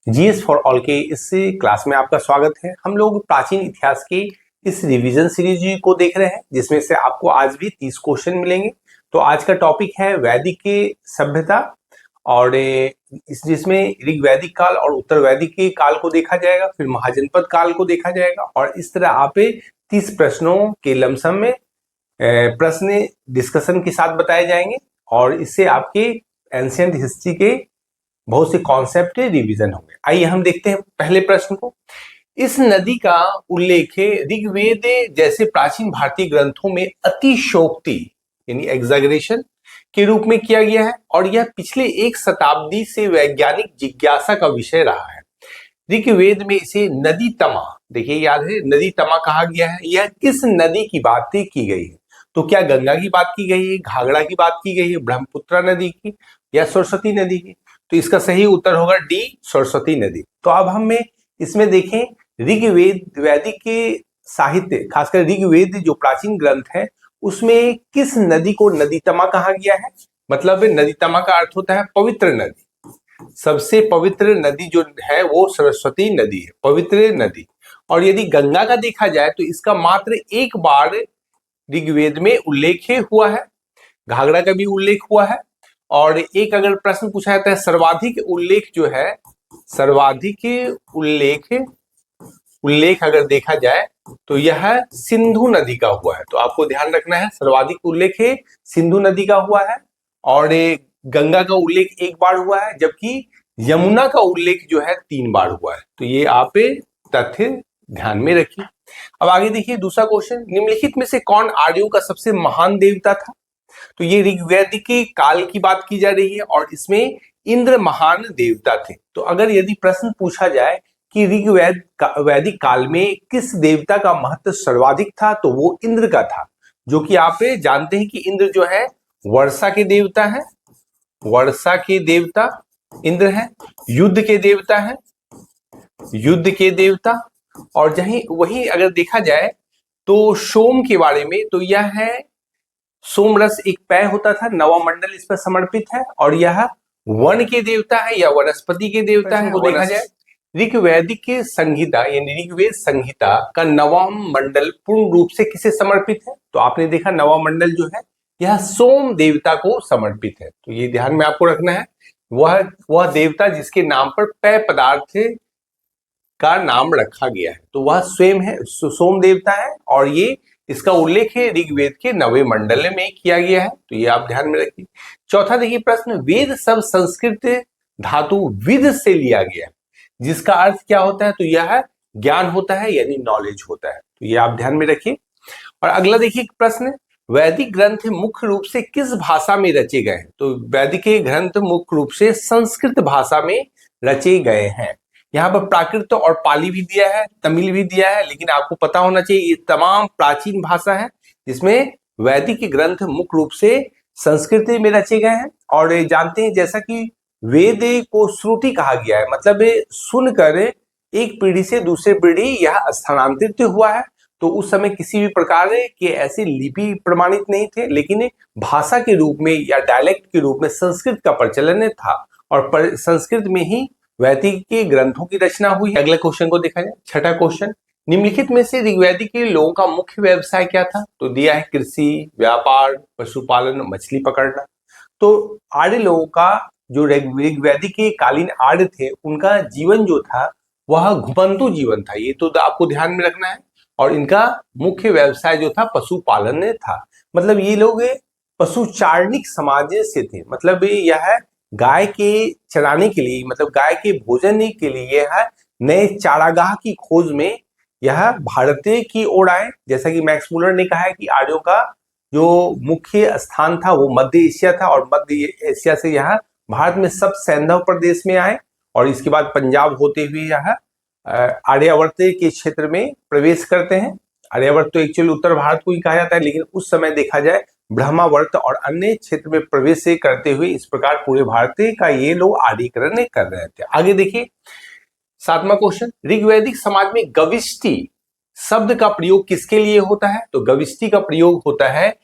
GS for all के इस class में आपका स्वागत है। हम लोग प्राचीन इतिहास के इस रिवीजन सीरीज को देख रहे हैं, जिसमें से आपको आज भी 30 क्वेश्चन मिलेंगे। तो आज का टॉपिक है वैदिक के सभ्यता, और जिसमें ऋग्वैदिक काल और उत्तर वैदिक के काल को देखा जाएगा, फिर महाजनपद काल को देखा जाएगा, और इस तरह आप 30 प्रश्नों के लमसम में प्रश्न डिस्कशन के साथ बताए जाएंगे, और इससे आपके एंशिएंट हिस्ट्री के बहुत से कॉन्सेप्ट रिवीजन होंगे। आइए हम देखते हैं पहले प्रश्न को। इस नदी का उल्लेख ऋग्वेद जैसे प्राचीन भारतीय ग्रंथों में अतिशयोक्ति यानी एग्जैगरेशन के रूप में किया गया है, और यह पिछले एक शताब्दी से वैज्ञानिक जिज्ञासा का विषय रहा है। ऋग्वेद में इसे नदी तमा, देखिए याद है, नदी तमा कहा गया है। यह किस नदी की बात की गई है? तो क्या गंगा की बात की गई है, घाघरा की बात की गई है, ब्रह्मपुत्रा नदी की, या सरस्वती नदी की? तो इसका सही उत्तर होगा डी, सरस्वती नदी। तो अब हम इसमें देखें ऋग्वेद वैदिक के साहित्य, खासकर ऋग्वेद जो प्राचीन ग्रंथ है, उसमें किस नदी को नदीतमा कहा गया है? मतलब नदीतमा का अर्थ होता है पवित्र नदी। सबसे पवित्र नदी जो है वो सरस्वती नदी है, पवित्र नदी। और यदि गंगा का देखा जाए तो इसका मात्र एक बार ऋग्वेद में उल्लेख हुआ है, घाघरा का भी उल्लेख हुआ है। और एक अगर प्रश्न पूछा जाता है सर्वाधिक उल्लेख जो है, सर्वाधिक उल्लेख अगर देखा जाए तो यह सिंधु नदी का हुआ है। तो आपको ध्यान रखना है, सर्वाधिक उल्लेख सिंधु नदी का हुआ है, और गंगा का उल्लेख एक बार हुआ है, जबकि यमुना का उल्लेख जो है 3 बार हुआ है। तो ये आप तथ्य ध्यान में रखिए। अब आगे देखिए दूसरा क्वेश्चन, निम्नलिखित में से कौन आर्यों का सबसे महान देवता था? तो ये ऋग्वैदिक के काल की बात की जा रही है, और इसमें इंद्र महान देवता थे। तो अगर यदि प्रश्न पूछा जाए कि वैदिक काल में किस देवता का महत्व सर्वाधिक था, तो वो इंद्र का था, जो कि आप जानते हैं कि इंद्र जो है वर्षा के देवता है, वर्षा के देवता इंद्र है, युद्ध के देवता है, युद्ध के देवता। और वही अगर देखा जाए तो सोम के बारे में, तो यह है सोमरस, एक पेय होता था, नवमंडल इस पर समर्पित है, और यह वन के देवता है या वनस्पति के देवता है। वो देखा जाए ऋग्वैदिक संहिता यानी ऋग्वेद संहिता का नवम मंडल पूर्ण रूप से किसे समर्पित है? तो आपने देखा नवम मंडल जो है यह सोम देवता को समर्पित है। तो ये ध्यान में आपको रखना है, वह देवता जिसके नाम पर पेय पदार्थ का नाम रखा गया है, तो वह स्वयं है, सोम देवता है, और ये इसका उल्लेख है ऋग्वेद के 9वें मंडल में किया गया है। तो ये आप ध्यान में रखिए। चौथा देखिए प्रश्न, वेद शब्द संस्कृत धातु विद से लिया गया है, जिसका अर्थ क्या होता है? तो यह ज्ञान होता है यानी नॉलेज होता है। तो ये आप ध्यान में रखिए। और अगला देखिए प्रश्न, वैदिक ग्रंथ मुख्य रूप से किस भाषा में रचे गए हैं? तो वैदिक ग्रंथ मुख्य रूप से संस्कृत भाषा में रचे गए हैं। यहाँ पर प्राकृत और पाली भी दिया है, तमिल भी दिया है, लेकिन आपको पता होना चाहिए ये तमाम प्राचीन भाषा है, जिसमें वैदिक ग्रंथ मुख्य रूप से संस्कृत में रचे गए हैं। और जानते हैं जैसा कि वेद को श्रुति कहा गया है, मतलब सुनकर एक पीढ़ी से दूसरे पीढ़ी यह स्थानांतरित हुआ है। तो उस समय किसी भी प्रकार के ऐसे लिपि प्रमाणित नहीं थे, लेकिन भाषा के रूप में या डायलेक्ट के रूप में संस्कृत का प्रचलन था, और संस्कृत में ही वैदिक के ग्रंथों की रचना हुई। अगले क्वेश्चन को देखा जाए, छठा क्वेश्चन, निम्नलिखित में से ऋग्वैदिक के लोगों का मुख्य व्यवसाय क्या था? तो दिया है कृषि, व्यापार, पशुपालन, मछली पकड़ना। तो आर्य लोगों का जो ऋग्वैदिक के कालीन आर्य थे, उनका जीवन जो था वह घुमंतु जीवन था, ये तो आपको ध्यान में रखना है। और इनका मुख्य व्यवसाय जो था पशुपालन था, मतलब ये लोग पशुचारणिक समाज से थे, मतलब यह गाय के चराने के लिए, मतलब गाय के भोजन के लिए यह नए चारागाह की खोज में यह भारत की ओर आए। जैसा कि मैक्स मुलर ने कहा है कि आर्यों का जो मुख्य स्थान था वो मध्य एशिया था, और मध्य एशिया से यह भारत में सब सैंधव प्रदेश में आए, और इसके बाद पंजाब होते हुए यह आर्यावर्त के क्षेत्र में प्रवेश करते हैं। आर्यावर्त तो एक्चुअली उत्तर भारत को ही कहा जाता है, लेकिन उस समय देखा जाए ब्रह्मावर्त और अन्य क्षेत्र में प्रवेश करते हुए इस प्रकार पूरे भारत का ये लोग आर्यीकरण कर रहे थे। आगे देखिए 7वां क्वेश्चन, ऋग्वैदिक समाज में गविष्टि शब्द का प्रयोग किसके लिए होता है? तो गविष्टि का प्रयोग होता है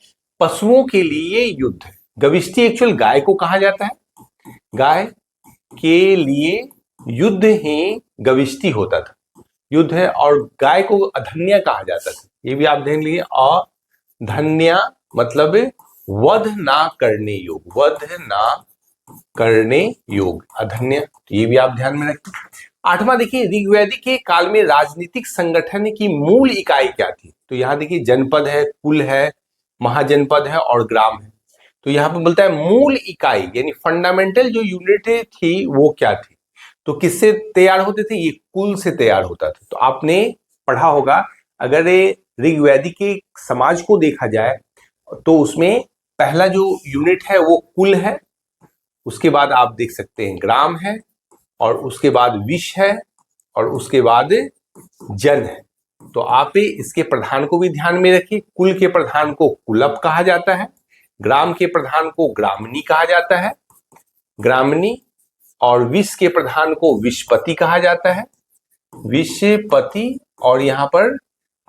पशुओं के लिए युद्ध। गविष्टि एक्चुअल गाय को कहा जाता है, गाय के लिए युद्ध ही गविष्टि होता था, युद्ध है, और गाय को अधन्या कहा जाता था। ये भी आप ध्यान लीजिए, अधन्या मतलब वध ना करने योग, वध ना करने योग, अधन्य। तो ये भी आप ध्यान में रखें। आठवां देखिए, ऋग्वैदिक के काल में राजनीतिक संगठन की मूल इकाई क्या थी? तो यहाँ देखिए जनपद है, कुल है, महाजनपद है और ग्राम है। तो यहाँ पे बोलता है मूल इकाई यानी फंडामेंटल जो यूनिट थी वो क्या थी? तो किससे तैयार होते थे? ये कुल से तैयार होता था। तो आपने पढ़ा होगा, अगर ऋग्वैदिक के समाज को देखा जाए तो उसमें पहला जो यूनिट है वो कुल है, उसके बाद आप देख सकते हैं ग्राम है, और उसके बाद विष है, और उसके बाद जन है। तो आप इसके प्रधान को भी ध्यान में रखिए। कुल के प्रधान को कुलप कहा जाता है, ग्राम के प्रधान को ग्रामनी कहा जाता है, ग्रामनी, और विष के प्रधान को विषपति कहा जाता है, विषपति, और यहाँ पर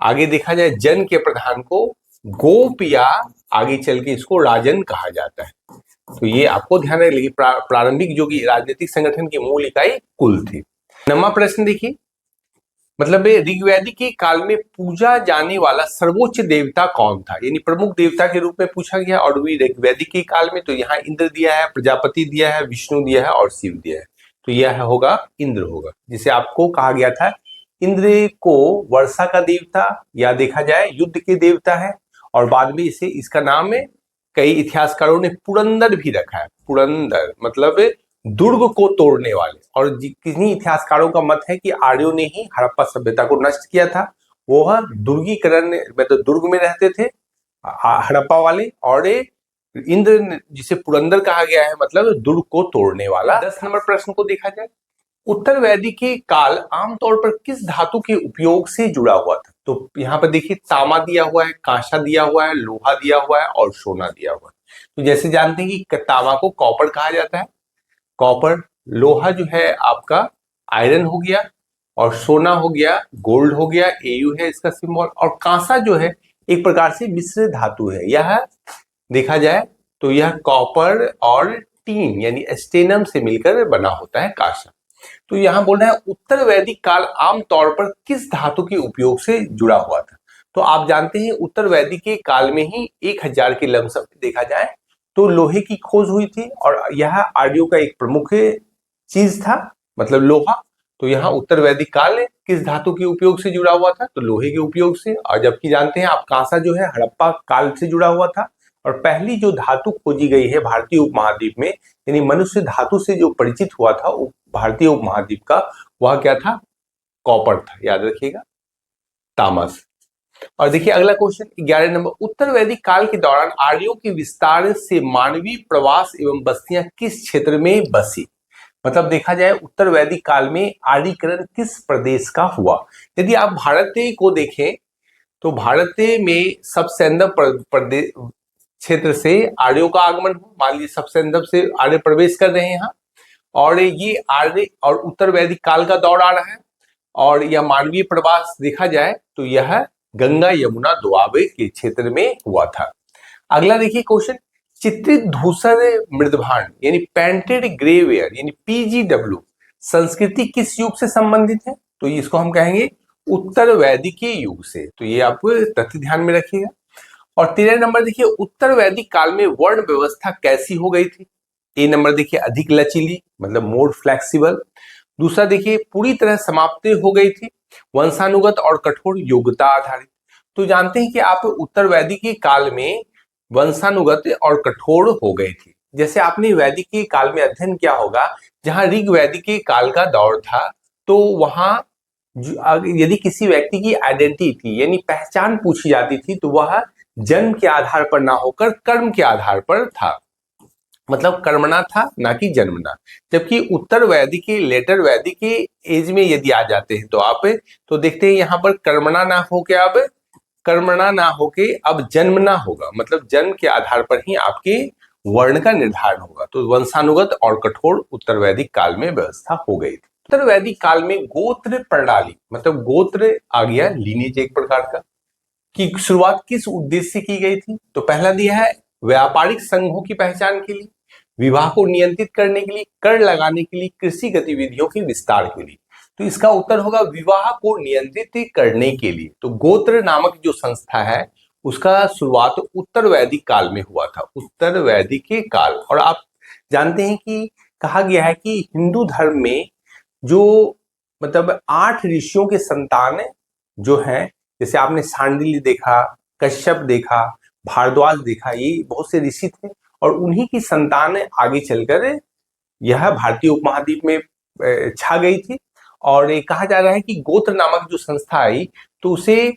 आगे देखा जाए जन के प्रधान को गोप, या आगे चल के इसको राजन कहा जाता है। तो ये आपको ध्यान रखिए, प्रारंभिक जो कि राजनीतिक संगठन की मूल इकाई कुल थी। नवा प्रश्न देखिए, मतलब ऋग्वैदिक के काल में पूजा जाने वाला सर्वोच्च देवता कौन था? यानी प्रमुख देवता के रूप में पूछा गया। और ऋग्वैदिक के काल में तो यहाँ इंद्र दिया है, प्रजापति दिया है, विष्णु दिया है और शिव दिया है। तो यह होगा इंद्र होगा, जिसे आपको कहा गया था इंद्र को वर्षा का देवता, या देखा जाए युद्ध के देवता है। और बाद में इसे इसका नाम है, कई इतिहासकारों ने पुरंदर भी रखा है। पुरंदर मतलब दुर्ग को तोड़ने वाले। और किन्हीं इतिहासकारों का मत है कि आर्यों ने ही हड़प्पा सभ्यता को नष्ट किया था। वो दुर्गीकरण में, तो दुर्ग में रहते थे हड़प्पा वाले, और इंद्र जिसे पुरंदर कहा गया है मतलब दुर्ग को तोड़ने वाला। 10 नंबर प्रश्न को देखा जाए, उत्तर वैदिक के काल आमतौर पर किस धातु के उपयोग से जुड़ा हुआ था? तो यहाँ पर देखिए तांबा दिया हुआ है, कांसा दिया हुआ है, लोहा दिया हुआ है और सोना दिया हुआ है। तो जैसे जानते हैं कि तांबा को कॉपर कहा जाता है, कॉपर, लोहा जो है आपका आयरन हो गया, और सोना हो गया, गोल्ड हो गया, एयू है इसका सिंबल, और कांसा जो है एक प्रकार से मिश्र धातु है। यह देखा जाए तो यह कॉपर और टीन यानी स्टेनम से मिलकर बना होता है कांसा। तो यहां बोल रहा है उत्तर वैदिक काल आमतौर पर किस धातु के उपयोग से जुड़ा हुआ था? तो आप जानते हैं उत्तर वैदिक के काल में ही 1000 के लमसम देखा जाए तो लोहे की खोज हुई थी, और यह आर्यों का एक प्रमुख चीज था, मतलब लोहा। तो यहाँ उत्तर वैदिक काल किस धातु के उपयोग से जुड़ा हुआ था? तो लोहे के उपयोग से। और जबकि जानते हैं आप कांसा जो है हड़प्पा काल से जुड़ा हुआ था। और पहली जो धातु खोजी गई है भारतीय उपमहाद्वीप में, यानी मनुष्य धातु से जो परिचित हुआ था भारतीय उपमहाद्वीप का, वह क्या था? कॉपर था, याद रखिएगा, तामस। और देखिए अगला क्वेश्चन 11 नंबर, उत्तर वैदिक काल के दौरान आर्यों के विस्तार से मानवीय प्रवास एवं बस्तियां किस क्षेत्र में बसी? मतलब देखा जाए उत्तर वैदिक काल में आर्यीकरण किस प्रदेश का हुआ? यदि आप भारत को देखें तो भारत में सबसेंदर प्रदेश क्षेत्र से आर्यों का आगमन हो। मान लीजिए सबसेंदर से आर्य प्रवेश कर रहे हैं यहाँ, और ये आर्य और उत्तर वैदिक काल का दौर आ रहा है। और यह मानवीय प्रवास देखा जाए तो यह गंगा यमुना दोआबे के क्षेत्र में हुआ था। अगला देखिए क्वेश्चन, चित्रित धूसर मृदभांड यानी पेंटेड ग्रेवेयर यानी पीजीडब्ल्यू संस्कृति किस युग से संबंधित है? तो इसको हम कहेंगे उत्तर वैदिक युग से। तो ये आप तथ्य ध्यान में रखिएगा। और 13 नंबर देखिए, उत्तर वैदिक काल में वर्ण व्यवस्था कैसी हो गई थी? ए नंबर देखिए अधिक लचीली, मतलब मोर फ्लेक्सिबल। दूसरा देखिए पूरी तरह समाप्त हो गई थी, वंशानुगत और कठोर योग्यता आधारित। तो जानते हैं कि आप उत्तर वैदिक काल में वंशानुगत और कठोर हो गई थी। जैसे आपने वैदिक के काल में अध्ययन किया होगा, जहां ऋग वैदिक के काल का दौर था, तो वहां यदि किसी व्यक्ति की आइडेंटिटी यानी पहचान पूछी जाती थी तो वह जन्म के आधार पर ना होकर कर्म के आधार पर था, मतलब कर्मणा था ना कि जन्मना। जबकि उत्तर वैदिक के लेटर वैदिक के एज में यदि आ जाते हैं तो आप तो देखते हैं यहाँ पर कर्मणा ना हो के अब कर्मणा ना होके अब जन्मना होगा, मतलब जन्म के आधार पर ही आपके वर्ण का निर्धारण होगा। तो वंशानुगत और कठोर उत्तर वैदिक काल में व्यवस्था हो गई थी। उत्तर वैदिक काल में गोत्र प्रणाली मतलब गोत्र आ गया, लीनेज एक प्रकार का, की शुरुआत किस उद्देश्य से की गई थी? तो पहला दिया है व्यापारिक संघों की पहचान के लिए, विवाह को नियंत्रित करने के लिए, कर लगाने के लिए, कृषि गतिविधियों के विस्तार के लिए। तो इसका उत्तर होगा विवाह को नियंत्रित करने के लिए। तो गोत्र नामक जो संस्था है उसका शुरुआत उत्तर वैदिक काल में हुआ था, उत्तर वैदिक के काल। और आप जानते हैं कि कहा गया है कि हिंदू धर्म में जो मतलब 8 ऋषियों के संतान जो हैं, जैसे आपने सांडिल्य देखा, कश्यप देखा, भारद्वाज देखा, ये बहुत से ऋषि थे और उन्हीं की संतान आगे चलकर यह भारतीय उपमहाद्वीप में छा गई थी। और ये कहा जा रहा है कि गोत्र नामक जो संस्था आई तो उसे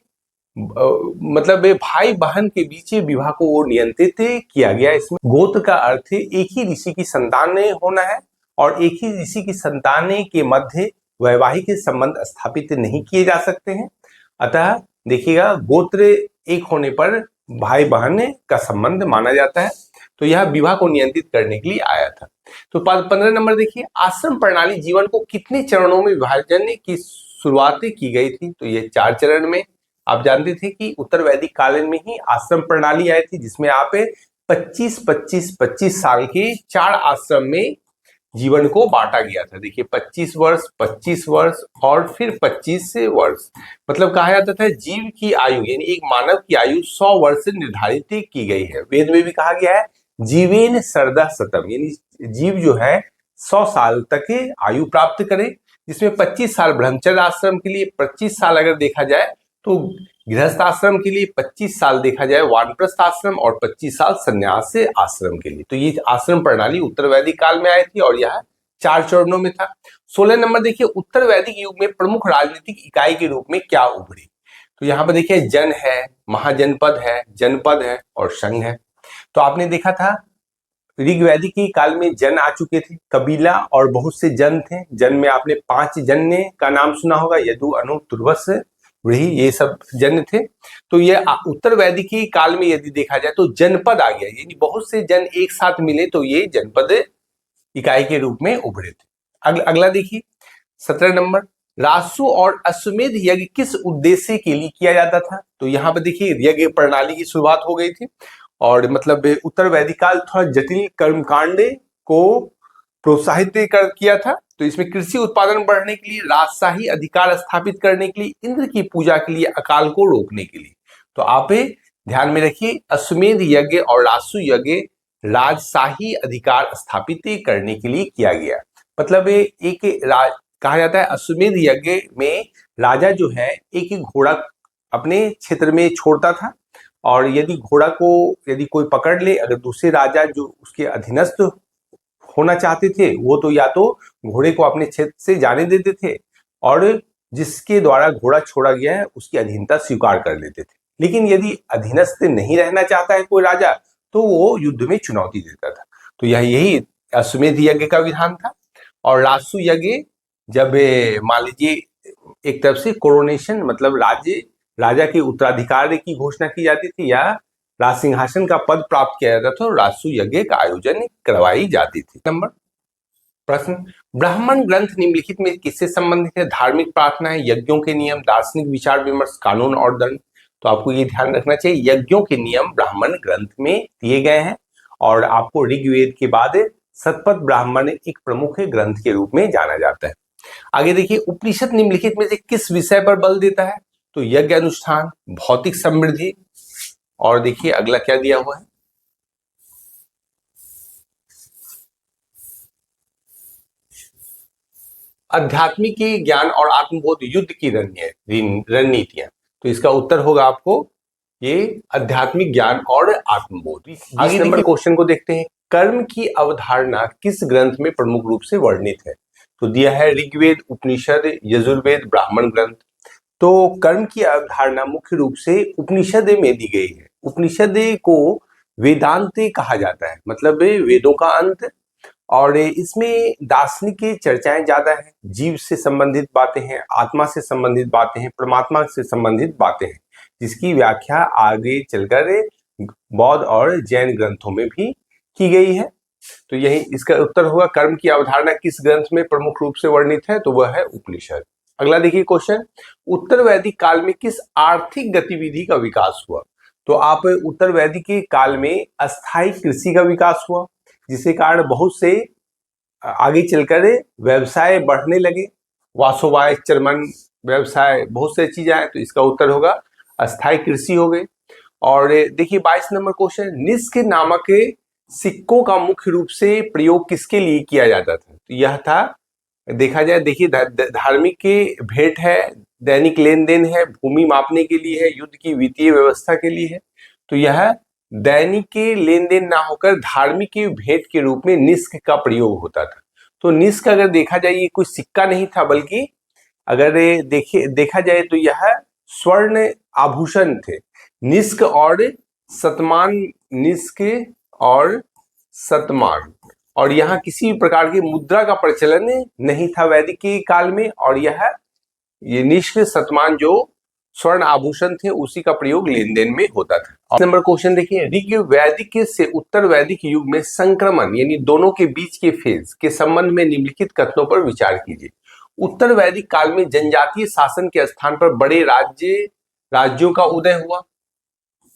मतलब भाई बहन के बीच विवाह को वो नियंत्रित किया गया। इसमें गोत्र का अर्थ एक ही ऋषि की संतान होना है और एक ही ऋषि की संतान के मध्य वैवाहिक संबंध स्थापित नहीं किए जा सकते हैं। अतः देखिएगा गोत्र एक होने पर भाई बहन का संबंध माना जाता है। तो यह विवाह को नियंत्रित करने के लिए आया था। तो 15 नंबर देखिए, आश्रम प्रणाली जीवन को कितने चरणों में विभाजन की शुरुआत की गई थी? तो ये 4 चरण में। आप जानते थे कि उत्तर वैदिक काल में ही आश्रम प्रणाली आई थी जिसमें आप 25 साल के 4 आश्रम में जीवन को बांटा गया था। देखिए 25 वर्ष और फिर 25 वर्ष। मतलब कहा जाता था जीव की आयु यानी एक मानव की आयु 100 वर्ष से निर्धारित की गई है। वेद में भी कहा गया है जीवेन शरदः शतम्, यानी जीव जो है 100 साल तक आयु प्राप्त करे, जिसमें 25 साल ब्रह्मचर्य आश्रम के लिए, 25 साल अगर देखा जाए तो गृहस्थ आश्रम के लिए, 25 साल देखा जाए वानप्रस्थ आश्रम और 25 साल संन्यास आश्रम के लिए। तो ये आश्रम प्रणाली उत्तर वैदिक काल में आई थी और यह 4 चरणों में था। 16 नंबर देखिए, उत्तर वैदिक युग में प्रमुख राजनीतिक इकाई के रूप में क्या उभरी? तो यहाँ पर देखिए जन है, महाजनपद है, जनपद है और संघ है। तो आपने देखा था ऋग्वैदिक के काल में जन आ चुके थे, कबीला और बहुत से जन थे। जन में आपने 5 जन का नाम सुना होगा, यदु, अनु, तुर्वस, व्रीहि, ये सब जन थे। तो ये उत्तर वैदिक के काल में यदि देखा जाए तो जनपद आ गया, यानी बहुत से जन एक साथ मिले तो ये जनपद इकाई के रूप में उभरे थे। अगला देखिए 17 नंबर, रासु और अश्वमेध यज्ञ किस उद्देश्य के लिए किया जाता था? तो यहाँ पर देखिए यज्ञ प्रणाली की शुरुआत हो गई थी और मतलब उत्तर वैदिक काल थोड़ा जटिल कर्मकांड को प्रोत्साहित किया था। तो इसमें कृषि उत्पादन बढ़ने के लिए, राजशाही अधिकार स्थापित करने के लिए, इंद्र की पूजा के लिए, अकाल को रोकने के लिए। तो आप ध्यान में रखिए अश्वमेध यज्ञ और रासु यज्ञ राजशाही अधिकार स्थापित करने के लिए किया गया। मतलब एक कहा जाता है अश्वमेध यज्ञ में राजा जो है एक ही घोड़ा अपने क्षेत्र में छोड़ता था और यदि घोड़ा को यदि कोई पकड़ ले, अगर दूसरे राजा जो उसके अधीनस्थ होना चाहते थे वो तो या तो घोड़े को अपने क्षेत्र से जाने देते थे और जिसके द्वारा घोड़ा छोड़ा गया है उसकी अधीनता स्वीकार कर लेते थे। लेकिन यदि अधीनस्थ नहीं रहना चाहता है कोई राजा तो वो युद्ध में चुनौती देता था। तो यही अश्वमेध यज्ञ का विधान था। और रासु यज्ञ जब मान लीजिए एक तरफ से कोरोनेशन मतलब राजा के उत्तराधिकार की घोषणा की जाती थी या राज सिंहासन का पद प्राप्त किया जाता था, रासु यज्ञ का आयोजन करवाई जाती थी। नंबर प्रश्न, ब्राह्मण ग्रंथ निम्नलिखित में किससे संबंधित है? धार्मिक प्रार्थनाएं, यज्ञों के नियम, दार्शनिक विचार विमर्श, कानून और दंड। तो आपको ये ध्यान रखना चाहिए यज्ञों के नियम ब्राह्मण ग्रंथ में दिए गए हैं और आपको ऋग्वेद के बाद शतपथ ब्राह्मण एक प्रमुख ग्रंथ के रूप में जाना जाता है। आगे देखिए उपनिषद निम्नलिखित में से किस विषय पर बल देता है? तो यज्ञ अनुष्ठान, भौतिक समृद्धि और देखिए अगला क्या दिया हुआ है, आध्यात्मिक ज्ञान और आत्मबोध युद्ध की रणनीतियां। तो इसका उत्तर होगा आपको ये आध्यात्मिक ज्ञान और आत्मबोध। आगे नंबर क्वेश्चन को देखते हैं, कर्म की अवधारणा किस ग्रंथ में प्रमुख रूप से वर्णित है? तो दिया है ऋग्वेद, उपनिषद, यजुर्वेद, ब्राह्मण ग्रंथ। तो कर्म की अवधारणा मुख्य रूप से उपनिषद में दी गई है। उपनिषद को वेदांत कहा जाता है, मतलब वेदों का अंत। और इसमें दार्शनिक की चर्चाएं ज्यादा है, जीव से संबंधित बातें हैं, आत्मा से संबंधित बातें हैं, परमात्मा से संबंधित बातें हैं, जिसकी व्याख्या आगे चलकर बौद्ध और जैन ग्रंथों में भी की गई है। तो यही इसका उत्तर होगा कर्म की अवधारणा किस ग्रंथ में प्रमुख रूप से वर्णित है? तो वह है उपनिषद। अगला देखिए क्वेश्चन, उत्तर वैदिक काल में किस आर्थिक गतिविधि का विकास हुआ? तो आप उत्तर वैदिक के काल में अस्थायी कृषि का विकास हुआ, जिसके कारण बहुत से आगे चलकर व्यवसाय बढ़ने लगे, वासोवाय, चर्मन व्यवसाय, बहुत से चीजें आए। तो इसका उत्तर होगा अस्थायी कृषि हो गई। और देखिए 22 नंबर क्वेश्चन, निष्क नामक सिक्कों का मुख्य रूप से प्रयोग किसके लिए किया जाता था? तो यह था, देखा जाए, देखिए धार्मिक के भेंट है, दैनिक लेन देन है, भूमि मापने के लिए है, युद्ध की वित्तीय व्यवस्था के लिए है। तो यह दैनिक के लेन देन ना होकर धार्मिक के भेंट के रूप में निष्क का प्रयोग होता था। तो निष्क अगर देखा जाए ये कोई सिक्का नहीं था, बल्कि अगर देखा जाए तो यह स्वर्ण आभूषण थे। निष्क और शतमान, निष्क और शतमान, और यहाँ किसी प्रकार की मुद्रा का प्रचलन नहीं था वैदिक के काल में। और ये निष्क, शतमान जो स्वर्ण आभूषण थे उसी का प्रयोग लेन देन में होता था। नंबर क्वेश्चन देखिए, ऋग वैदिक से उत्तर वैदिक युग में संक्रमण यानी दोनों के बीच के फेज के संबंध में निम्नलिखित कथनों पर विचार कीजिए। उत्तर वैदिक काल में जनजातीय शासन के स्थान पर बड़े राज्यों का उदय हुआ।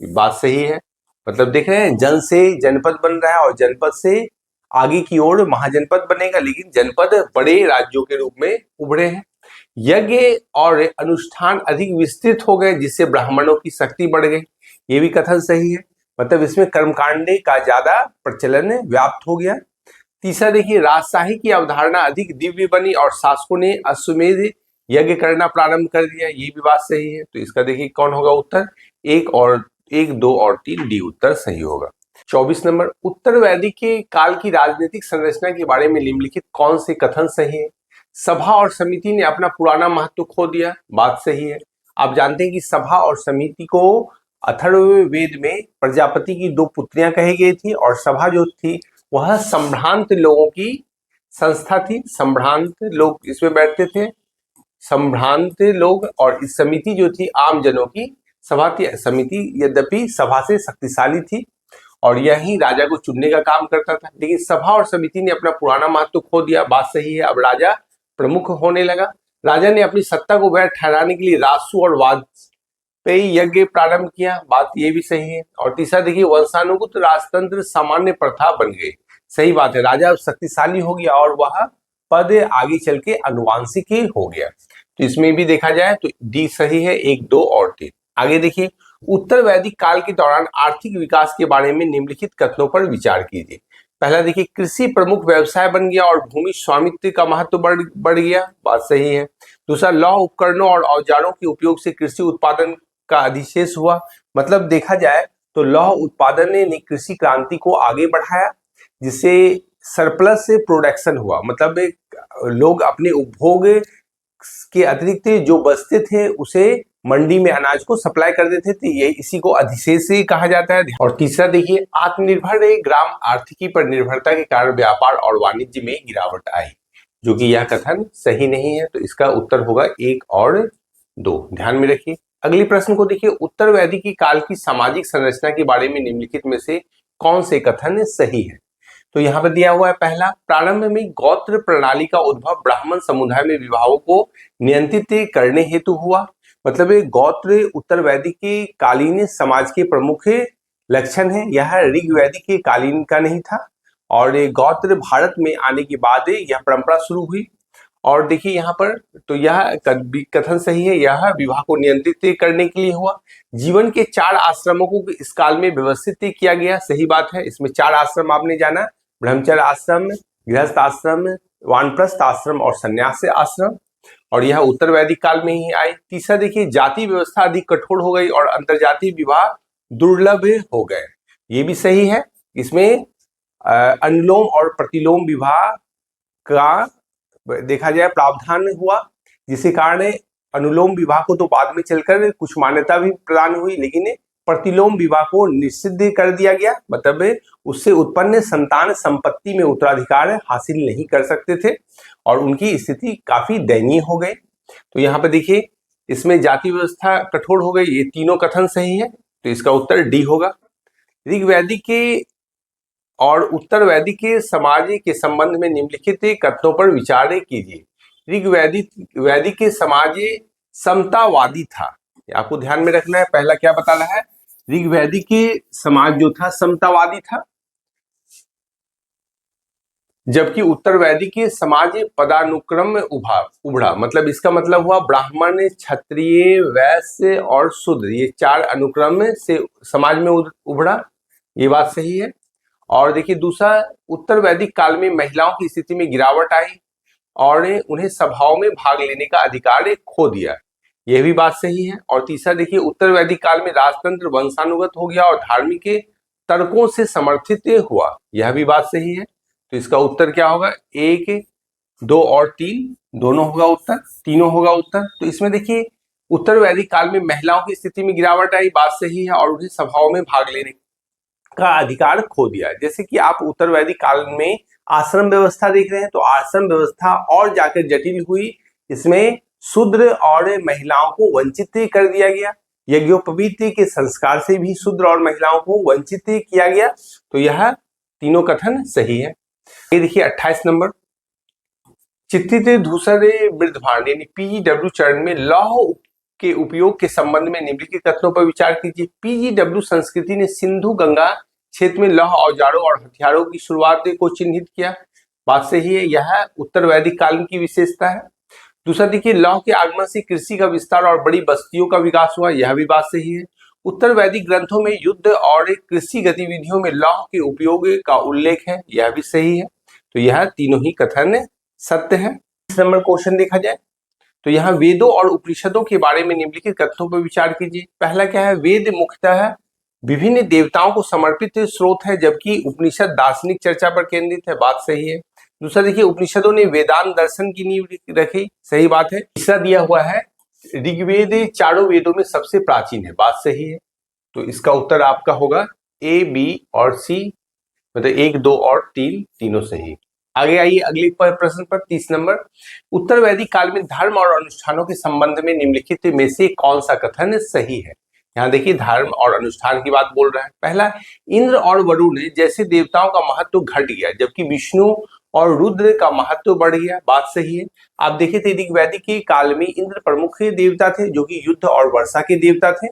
बात सही है, मतलब देख रहे हैं, जन से जनपद बन रहा है और जनपद से आगे की ओर महाजनपद बनेगा, लेकिन जनपद बड़े राज्यों के रूप में उभरे हैं। यज्ञ और अनुष्ठान अधिक विस्तृत हो गए, जिससे ब्राह्मणों की शक्ति बढ़ गई। ये भी कथन सही है, मतलब इसमें कर्मकांडे का ज्यादा प्रचलन व्याप्त हो गया। तीसरा देखिए, राजशाही की अवधारणा अधिक दिव्य बनी और शासकों ने अश्वमेध यज्ञ करना प्रारंभ कर दिया। ये भी बात सही है। तो इसका देखिए कौन होगा उत्तर, 1, 2 और 3 डी उत्तर सही होगा। 24 नंबर, उत्तर वैदिक के काल की राजनीतिक संरचना के बारे में निम्नलिखित कौन से कथन सही है? सभा और समिति ने अपना पुराना महत्व खो दिया। बात सही है। आप जानते हैं कि सभा और समिति को अथर्ववेद में प्रजापति की 2 पुत्रियां कही गई थी, और सभा जो थी वह संभ्रांत लोगों की संस्था थी। संभ्रांत लोग इसमें बैठते थे, संभ्रांत लोग, और इस समिति जो थी आम जनों की सभा थी। समिति यद्यपि सभा से शक्तिशाली थी और यही राजा को चुनने का काम करता था, लेकिन सभा और समिति ने अपना पुराना महत्व खो दिया। बात सही है। अब राजा प्रमुख होने लगा। राजा ने अपनी सत्ता को वैध ठहराने के लिए राजसु और वाजपेयी यज्ञ प्रारंभ किया। बात ये भी सही है। और तीसरा देखिए, वंशानुगत राजतंत्र सामान्य प्रथा बन गई। सही बात है, राजा शक्तिशाली हो गया और वह पद आगे चल के अनुवांशिक ही हो गया। तो इसमें भी देखा जाए तो डी सही है, 1, 2 और 3। आगे देखिए, उत्तर वैदिक काल के दौरान आर्थिक विकास के बारे में निम्नलिखित कथनों पर विचार कीजिए। पहला देखिए, कृषि प्रमुख व्यवसाय बन गया और भूमि स्वामित्व का महत्व बढ़ गया। बात सही है। दूसरा, लौह उपकरणों और औजारों के उपयोग से कृषि उत्पादन का अधिशेष हुआ। मतलब देखा जाए तो लौह उत्पादन ने कृषि क्रांति को आगे बढ़ाया, जिससे सरप्लस से प्रोडक्शन हुआ। मतलब लोग अपने उपभोग के अतिरिक्त जो बचते थे उसे मंडी में अनाज को सप्लाई कर देते थे। ये इसी को अधिशेष कहा जाता है। और तीसरा देखिए, आत्मनिर्भर ग्राम आर्थिकी पर निर्भरता के कारण व्यापार और वाणिज्य में गिरावट आई, जो कि यह कथन सही नहीं है। तो इसका उत्तर होगा 1 और 2। ध्यान में रखिए। अगली प्रश्न को देखिए, उत्तर वैदिक काल की सामाजिक संरचना के बारे में निम्नलिखित में से कौन से कथन सही है? तो यहाँ पर दिया हुआ है, पहला, प्रारंभ में गोत्र प्रणाली का उद्भव ब्राह्मण समुदाय में विवाहों को नियंत्रित करने हेतु हुआ। मतलब गोत्र उत्तर वैदिक के कालीन समाज के प्रमुख लक्षण है। यह ऋग वैदिक के कालीन का नहीं था, और गोत्र भारत में आने के बाद यह परंपरा शुरू हुई। और देखिए यहाँ पर तो यह कथन सही है, यह विवाह को नियंत्रित करने के लिए हुआ। जीवन के 4 आश्रमों को इस काल में व्यवस्थित किया गया। सही बात है। इसमें 4 आश्रम आपने जाना, ब्रह्मचर्य आश्रम, गृहस्थ आश्रम, वानप्रस्थ आश्रम और संन्यास आश्रम, और यह उत्तर वैदिक काल में ही आए। तीसरा देखिए, जाति व्यवस्था अधिक कठोर हो गई और अंतरजातीय विवाह दुर्लभ हो गए। ये भी सही है। इसमें अनुलोम और प्रतिलोम विवाह का देखा जाए प्रावधान हुआ, जिसके कारण अनुलोम विवाह को तो बाद में चलकर कुछ मान्यता भी प्रदान हुई, लेकिन प्रतिलोम विवाह को निषिद्ध कर दिया गया। मतलब उससे उत्पन्न संतान संपत्ति में उत्तराधिकार हासिल नहीं कर सकते थे और उनकी स्थिति काफी दयनीय हो गई। तो यहाँ पे देखिए, इसमें जाति व्यवस्था कठोर हो गई। ये तीनों कथन सही है, तो इसका उत्तर डी होगा। ऋग वैदिक के और उत्तर वैदिक के समाज के संबंध में निम्नलिखित कथनों पर विचार कीजिए। ऋग वैदिक के समाज समतावादी था। आपको ध्यान में रखना है। पहला क्या बता रहा है, ऋग वैदिक के समाज जो था समतावादी था। जबकि उत्तर वैदिक समाज पदानुक्रम में उभरा। मतलब इसका मतलब हुआ ब्राह्मण, क्षत्रिय, वैश्य और शूद्र, ये 4 अनुक्रम से समाज में उभरा। ये बात सही है। और देखिए दूसरा, उत्तर वैदिक काल में महिलाओं की स्थिति में गिरावट आई और उन्हें सभाओं में भाग लेने का अधिकार खो दिया। यह भी बात सही है। और तीसरा देखिए, उत्तर वैदिक काल में राजतंत्र वंशानुगत हो गया और धार्मिक तर्कों से समर्थित हुआ। यह भी बात सही है। तो इसका उत्तर क्या होगा? 1, 2 और 3 दोनों होगा उत्तर, तीनों होगा उत्तर। तो इसमें देखिए उत्तर वैदिक काल में महिलाओं की स्थिति में गिरावट आई, बात सही है, और उन्हें सभाओं में भाग लेने का अधिकार खो दिया। जैसे कि आप उत्तर वैदिक काल में आश्रम व्यवस्था देख रहे हैं, तो आश्रम व्यवस्था और जाकर जटिल हुई। इसमें शूद्र और महिलाओं को वंचित कर दिया गया। यज्ञोपवीत के संस्कार से भी शूद्र और महिलाओं को वंचित किया गया। तो यह तीनों कथन सही है। ये देखिए 28 नंबर, चित्रित धूसर वृद्धभांड यानी पीजीडब्ल्यू चरण में लौह के उपयोग के संबंध में निम्नलिखित कथनों पर विचार कीजिए। पीजीडब्ल्यू संस्कृति ने सिंधु गंगा क्षेत्र में लौह औजारों और हथियारों की शुरुआत को चिन्हित किया। बात सही है, यह उत्तर वैदिक काल की विशेषता है। दूसरा देखिए, लौह के आगमन से कृषि का विस्तार और बड़ी बस्तियों का विकास हुआ। यह भी बात सही है। उत्तर वैदिक ग्रंथों में युद्ध और कृषि गतिविधियों में लौह के उपयोग का उल्लेख है। यह भी सही है। तो यह तीनों ही कथन सत्य है। इस नंबर क्वेश्चन देखा जाए तो यहाँ वेदों और उपनिषदों के बारे में निम्नलिखित कथनों पर विचार कीजिए। पहला क्या है? वेद मुख्यतः विभिन्न देवताओं को समर्पित स्रोत है, जबकि उपनिषद दार्शनिक चर्चा पर केंद्रित है। बात सही है। दूसरा देखिए, उपनिषदों ने वेदांत दर्शन की नींव रखी। सही बात है। तीसरा दिया हुआ है, ऋग्वेद चारों वेदों में सबसे प्राचीन है। बात सही है। तो इसका उत्तर आपका होगा A, B और C, मतलब 1, 2 और 3 तीनों सही। आगे आइए अगले प्रश्न पर, 30 नंबर, उत्तर वैदिक काल में धर्म और अनुष्ठानों के संबंध में निम्नलिखित में से कौन सा कथन सही है? यहाँ देखिए धर्म और अनुष्ठान की बात बोल रहा है। पहला, इंद्र और वरुण जैसे देवताओं का महत्व घट गया, जबकि विष्णु और रुद्र का महत्व बढ़ गया। बात सही है। आप देखे थे ऋग्वैदिक के काल में इंद्र प्रमुख देवता थे, जो कि युद्ध और वर्षा के देवता थे।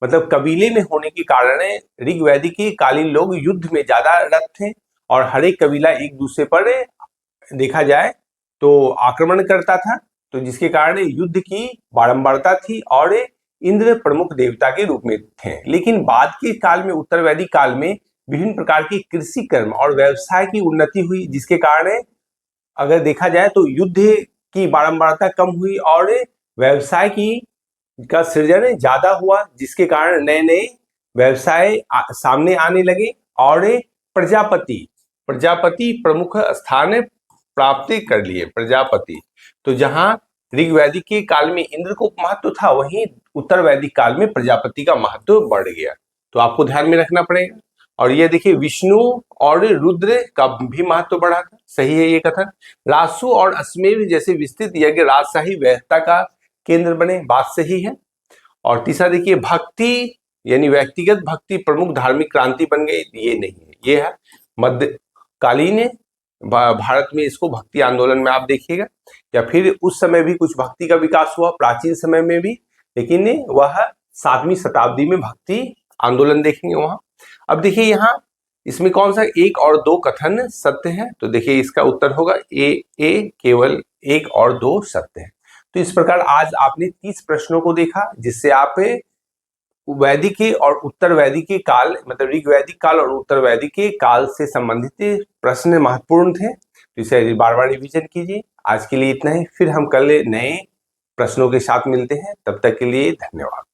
मतलब कबीले में होने के कारण ऋग्वैदिक के कालीन लोग युद्ध में ज्यादा रत थे और हर एक कबीला एक दूसरे पर देखा जाए तो आक्रमण करता था, तो जिसके कारण युद्ध की बारंबारता थी और इंद्र प्रमुख देवता के रूप में थे। लेकिन बाद के काल में, उत्तर वैदिक काल में, विभिन्न प्रकार के कृषि कर्म और व्यवसाय की उन्नति हुई, जिसके कारण अगर देखा जाए तो युद्ध की बारंबारता कम हुई और व्यवसाय का सृजन ज्यादा हुआ, जिसके कारण नए नए व्यवसाय सामने आने लगे और प्रजापति प्रमुख स्थान प्राप्त कर लिए। प्रजापति, तो जहां ऋग्वैदिक के काल में इंद्र को महत्व था, वहीं उत्तर वैदिक काल में प्रजापति का महत्व बढ़ गया। तो आपको ध्यान में रखना पड़ेगा। और ये देखिए विष्णु और रुद्र का भी महत्व बढ़ा था। सही है ये कथन। रासु और अश्वमेध जैसे विस्तृत यज्ञ राजशाही व्यवस्था का केंद्र बने। बात सही है। और तीसरा देखिए, भक्ति यानी व्यक्तिगत भक्ति प्रमुख धार्मिक क्रांति बन गई। ये नहीं है, ये है मध्यकालीन भारत में, इसको भक्ति आंदोलन में आप देखिएगा, या फिर उस समय भी कुछ भक्ति का विकास हुआ, प्राचीन समय में भी, लेकिन वह 7वीं शताब्दी में भक्ति आंदोलन देखेंगे वहां। अब देखिए यहाँ इसमें कौन सा 1 और 2 कथन सत्य है? तो देखिए इसका उत्तर होगा ए, केवल 1 और 2 सत्य है। तो इस प्रकार आज आपने 30 प्रश्नों को देखा, जिससे आप वैदिक और उत्तर वैदिक काल, मतलब ऋग्वैदिक काल और उत्तर वैदिक काल से संबंधित प्रश्न महत्वपूर्ण थे। तो इसे बार बार रिवीजन कीजिए। आज के लिए इतना ही, फिर हम कल नए प्रश्नों के साथ मिलते हैं। तब तक के लिए धन्यवाद।